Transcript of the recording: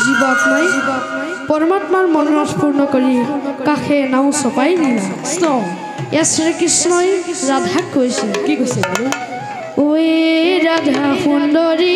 জীৱাত্মাই পৰমাত্মাৰ মনোৰথ পূৰ্ণ কৰি কাষে নাও চপাই নিলা ইয়াত শ্ৰীকৃষ্ণই ৰাধাক কৈছে কি কৈছে ঐ ৰাধা সুন্দৰী